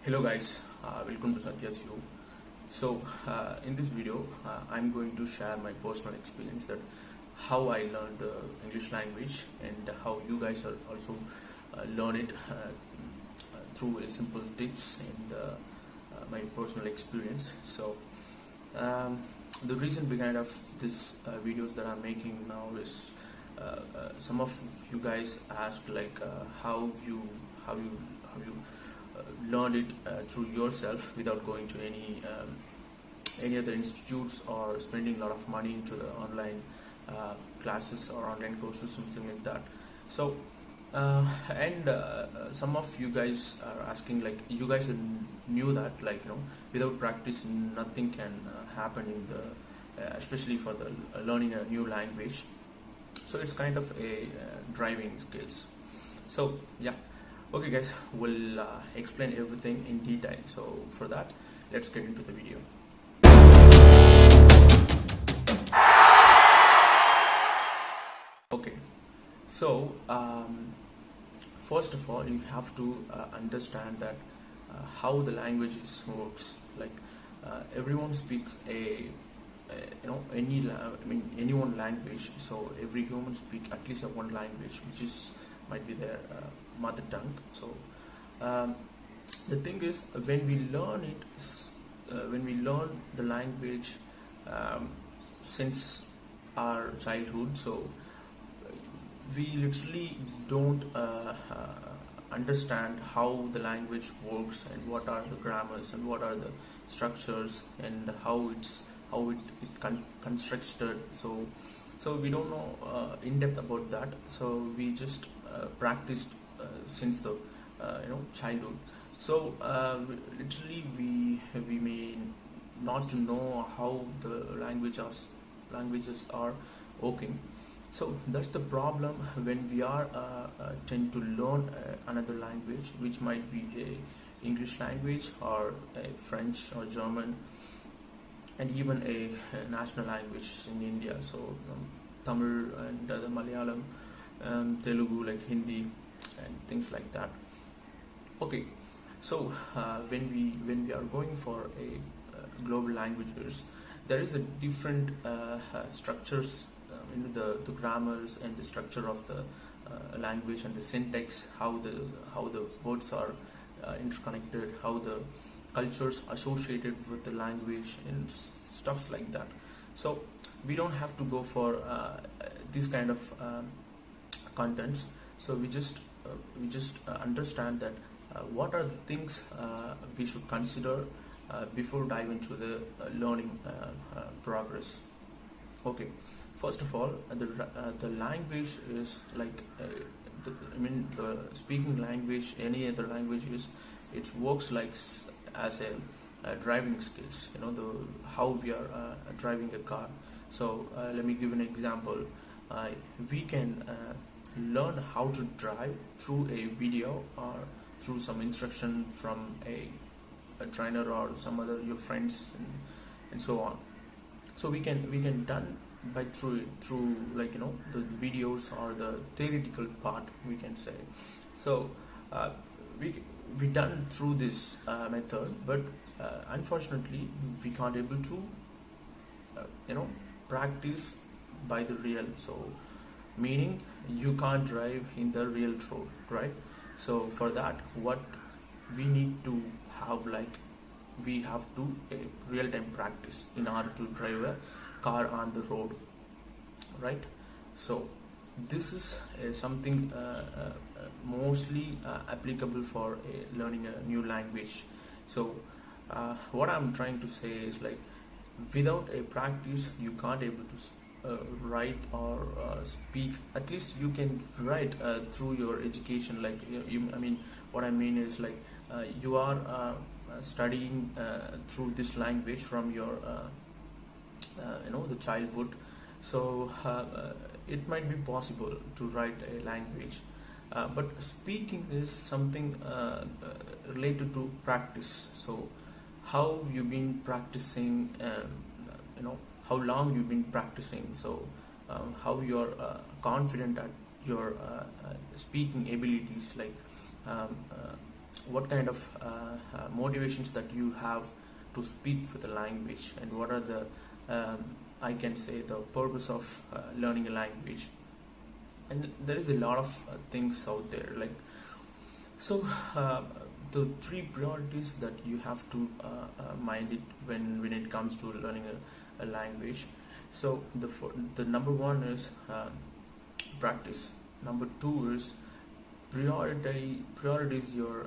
Hello guys, welcome to Satya's View. In this video, I'm going to share my personal experience that how I learned the English language and how you guys are also learn it through a simple tips and my personal experience. Um, the reason behind of this videos that I'm making now is some of you guys asked like how you learned it through yourself without going to any other institutes or spending a lot of money into the online classes or online courses, something like that. So and some of you guys are asking like you guys knew that without practice nothing can happen in the especially for the learning a new language. So it's kind of a driving skills. So yeah, okay guys, we'll explain everything in detail. So for that, let's get into the video. Okay, so first of all, you have to understand that how the languages works. Like everyone speaks any one language. So every human speak at least one language, which is might be their mother tongue. So um, the thing is, when we learn the language um, since our childhood, so we literally don't understand how the language works and what are the grammars and what are the structures and how it constructed. So we don't know in depth about that. So we just practiced since the childhood. So literally we may not to know how the languages are working. So that's the problem when we are tend to learn another language, which might be a English language or a French or German, and even a national language in India. So Tamil and the Malayalam, Telugu like Hindi and things like that. Okay, so when we are going for a global languages, there is a different structures in the grammars and the structure of the language and the syntax, how the words are interconnected, how the cultures associated with the language and stuffs like that. So we don't have to go for this kind of contents. So we just understand that what are the things we should consider before dive into the learning progress. Okay, first of all, the language is like the speaking language. Any other language is it works like as a driving skills. The how we are driving a car. So let me give an example. We can learn how to drive through a video or through some instruction from a trainer or some other your friends and so on. So we can done by through the videos or the theoretical part, we can say. So uh, we we done through this method, but unfortunately we can't able to practice by the real. So meaning you can't drive in the real road, right? So for that, what we need to have, like, we have to a real time practice in order to drive a car on the road, right? So this is something mostly applicable for learning a new language. So what I'm trying to say is like without a practice you can't able to write or speak. At least you can write through your education, like I mean, what I mean is like you are studying through this language from your the childhood. So it might be possible to write a language, but speaking is something related to practice. So how you've been practicing, how long you've been practicing. So how you're confident at your speaking abilities, like um, uh, what kind of motivations that you have to speak for the language, and what are the I can say the purpose of learning a language. And there is a lot of things out there, like, so the three priorities that you have to mind it when it comes to learning a language. So the number one is practice. Number two is prioritize your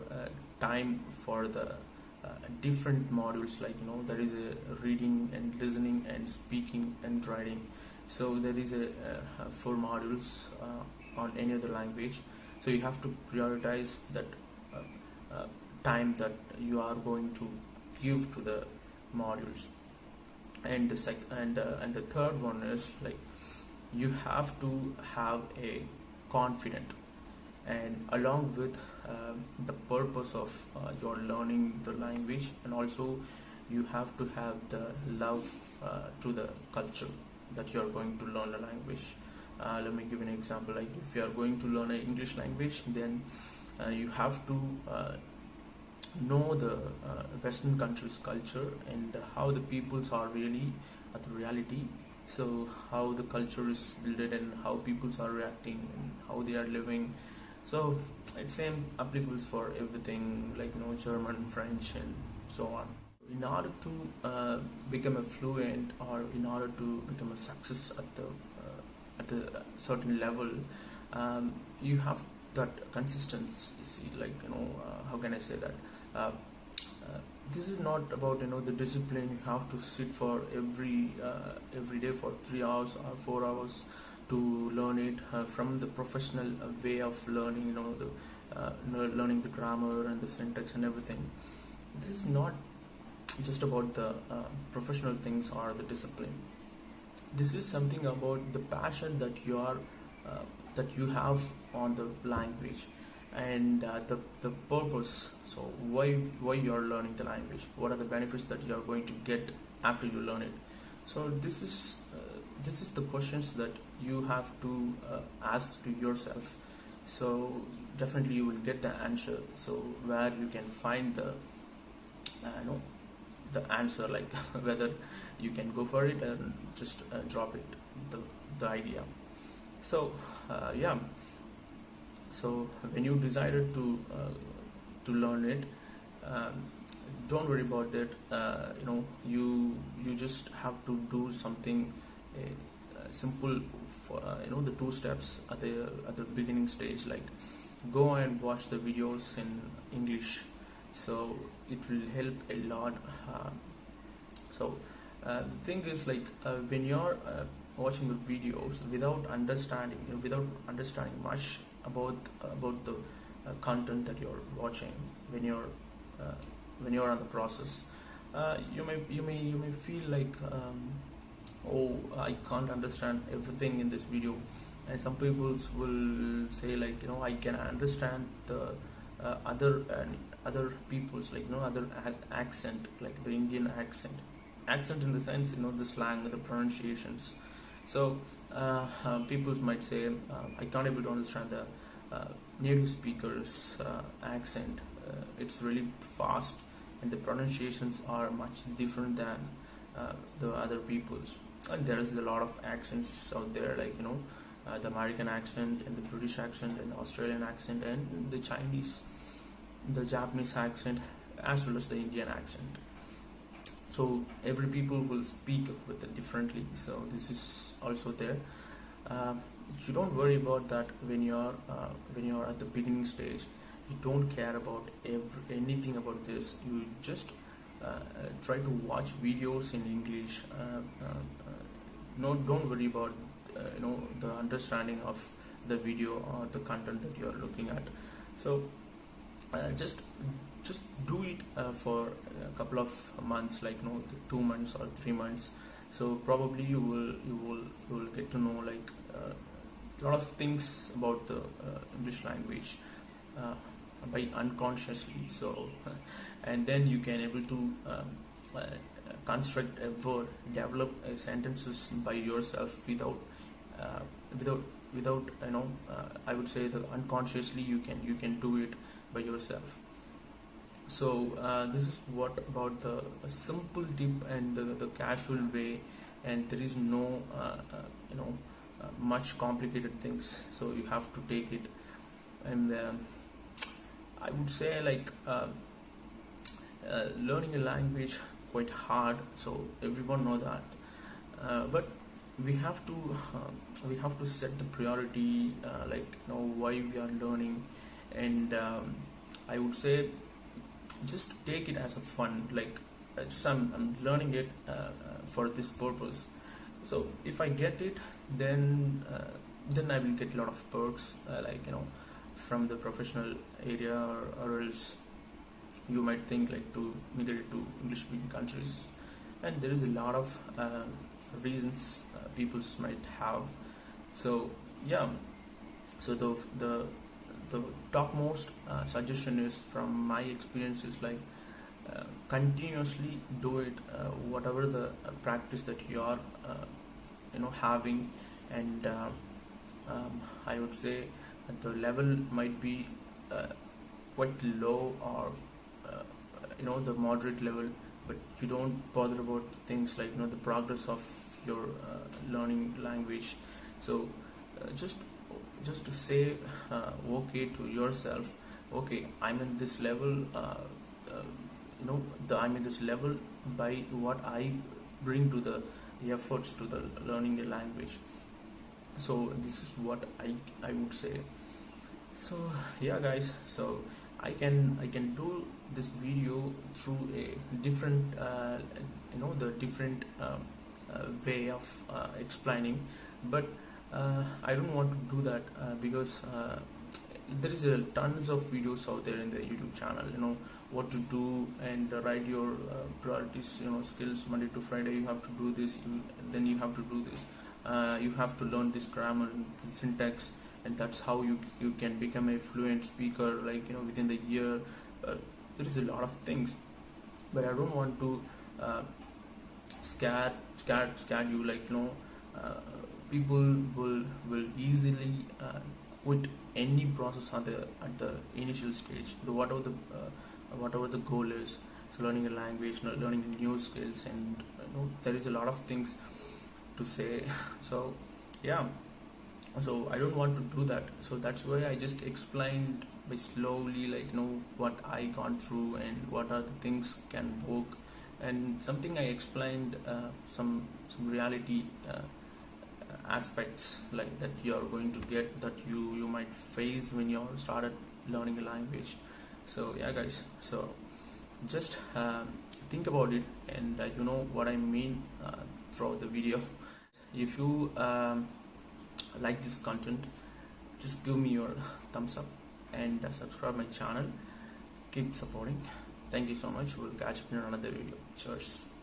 time for the different modules, like there is a reading and listening and speaking and writing. So there is a four modules on any other language, so you have to prioritize that time that you are going to give to the modules. And the third one is like you have to have a confident, and along with the purpose of your learning the language, and also you have to have the love to the culture that you are going to learn the language. Let me give you an example. Like if you are going to learn an English language, then you have to know the Western countries' culture, and how the peoples are really at the reality. So how the culture is built, and how peoples are reacting, and how they are living. So it's same applicable for everything, like German, French, and so on. In order to become a fluent, or in order to become a success at the certain level, you have that consistency. Like how can I say that? This is not about the discipline. You have to sit for every day for 3 hours or 4 hours to learn it from the professional way of learning. Learning the grammar and the syntax and everything. This is not just about the professional things or the discipline. This is something about the passion that you have on the language, and the purpose. So why you are learning the language? What are the benefits that you are going to get after you learn it? So this is the questions that you have to ask to yourself. So definitely you will get the answer. So where you can find the answer, like whether you can go for it and just drop it, the idea. So yeah, so when you decided to learn it, um, don't worry about that. You just have to do something simple for the two steps at the beginning stage, like go and watch the videos in English. So it will help a lot. The thing is, like when you're watching the videos without understanding much about the content that you're watching, when you're on the process, you may feel like oh, I can't understand everything in this video. And some people will say, like I can understand the other people's, like other accent, like the Indian accent in the sense, the slang, the pronunciations. So people might say, I can't able to understand the native speakers accent. It's really fast, and the pronunciations are much different than the other people's. And there is a lot of accents out there, like the American accent, and the British accent, and the Australian accent, and the Chinese, the Japanese accent, as well as the Indian accent. So every people will speak with it differently. So this is also there. You don't worry about that when you're at the beginning stage. You don't care about anything about this. You just try to watch videos in English. Don't worry about the understanding of the video or the content that you are looking at. So just do it for a couple of months, like 2 months or 3 months. So probably you will get to know, like a lot of things about the English language by unconsciously. So and then you can able to construct a word, develop sentences by yourself without I would say that unconsciously you can do it by yourself. So this is what about the simple tip and the casual way, and there is no much complicated things, so you have to take it. And I would say like learning a language quite hard, so everyone know that, but we have to set the priority, why we are learning. And I would say just take it as a fun, like I'm learning it for this purpose. So if I get it, then I will get a lot of perks, from the professional area, or else you might think like to migrate to English speaking countries. And there is a lot of reasons people might have. So yeah, so the topmost suggestion is from my experience is like continuously do it, whatever the practice that you are having. And I would say the level might be uh, quite low, or the moderate level, but you don't bother about things like the progress of your learning language. So just to say okay to yourself, okay, I'm in this level, I'm in this level by what I bring to the efforts to the learning a language. So this is what I would say. So yeah guys, so I can do this video through a different the different way of explaining, but I don't want to do that because there is tons of videos out there in the YouTube channel, what to do, and write your priorities, skills. Monday to Friday you have to do this, then you have to do this, you have to learn this grammar and the syntax, and that's how you can become a fluent speaker, within the year. There is a lot of things, but I don't want to uh, scare you, uh, people will easily quit any process at the initial stage, whatever the goal is. So learning a language, learning new skills, and there is a lot of things to say. So yeah, so I don't want to do that, so that's why I just explained by slowly, what I gone through and what are the things can work. And something I explained, some reality aspects like that you are going to get, that you might face when you started learning a language. So yeah guys, so just think about it, and you know what I mean throughout the video. If you like this content, just give me your thumbs up, and subscribe my channel. Keep supporting. Thank you so much. We'll catch up in another video. Cheers.